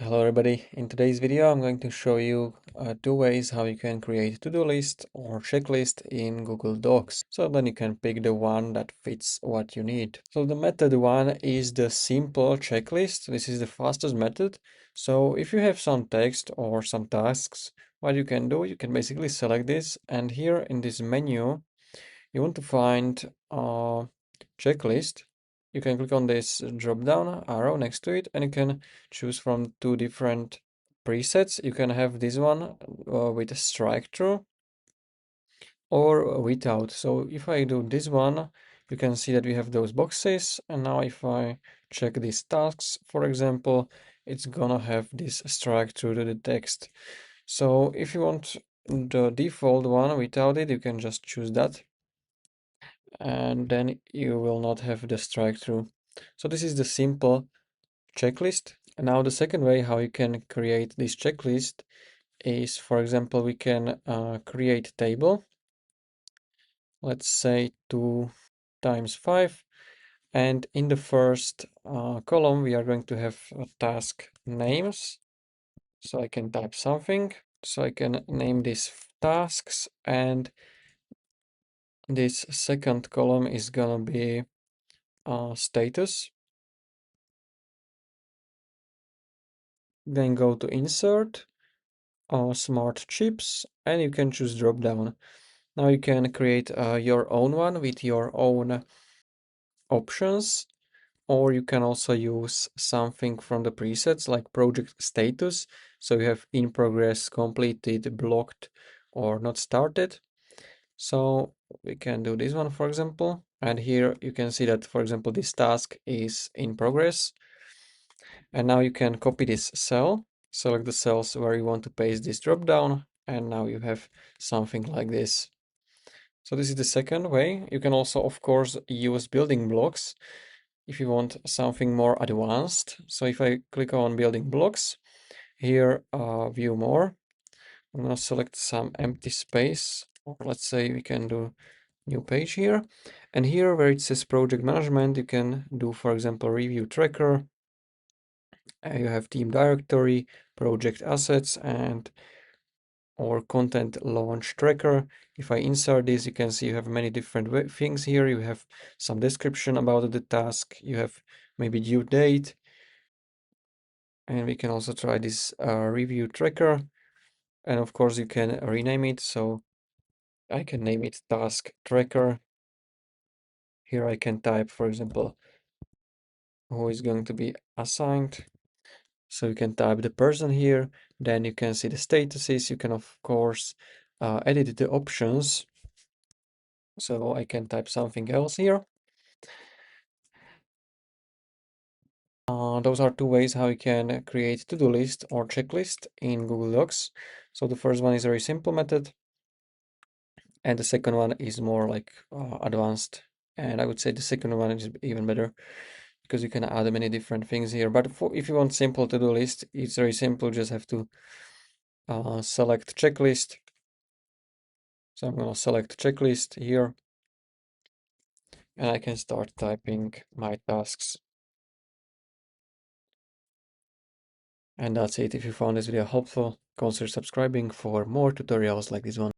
Hello everybody, in today's video I'm going to show you two ways how you can create to-do list or checklist in Google Docs. So then you can pick the one that fits what you need. So the method one is the simple checklist. This is the fastest method. So if you have some text or some tasks, what you can do, you can basically select this, and here in this menu you want to find a checklist. You can click on this drop down arrow next to it and you can choose from two different presets. You can have this one with a strike through or without. So if I do this one, you can see that we have those boxes, and now if I check these tasks, for example, it's gonna have this strike through to the text. So if you want the default one without it, you can just choose that, and then you will not have the strike through. So this is the simple checklist. And now the second way how you can create this checklist is, for example, we can create table. Let's say 2 times 5. And in the first column, we are going to have task names. So I can type something. So I can name this tasks, and this second column is gonna be status. Then go to insert, smart chips, and you can choose drop down. Now you can create your own one with your own options, or you can also use something from the presets like project status. So you have in progress, completed, blocked, or not started. So we can do this one, for example. And here you can see that, for example, this task is in progress. And now you can copy this cell, select the cells where you want to paste this drop down, and now you have something like this. So this is the second way. You can also, of course, use building blocks if you want something more advanced. So if I click on building blocks, here view more, I'm gonna select some empty space, or let's say we can do new page here. And here where it says project management, you can do, for example, review tracker. You have team directory, project assets, and or content launch tracker. If I insert this, you can see you have many different things here. You have some description about the task, you have maybe due date, and we can also try this review tracker. And of course you can rename it, so I can name it task tracker. Here I can type, for example, who is going to be assigned. So you can type the person here, then you can see the statuses. You can of course edit the options. So I can type something else here. Those are two ways how you can create to-do list or checklist in Google Docs. So the first one is a very simple method, and the second one is more like advanced. And I would say the second one is even better because you can add many different things here. But if you want simple to-do list, it's very simple. Just have to select checklist. So I'm going to select checklist here, and I can start typing my tasks. And that's it. If you found this video helpful, consider subscribing for more tutorials like this one.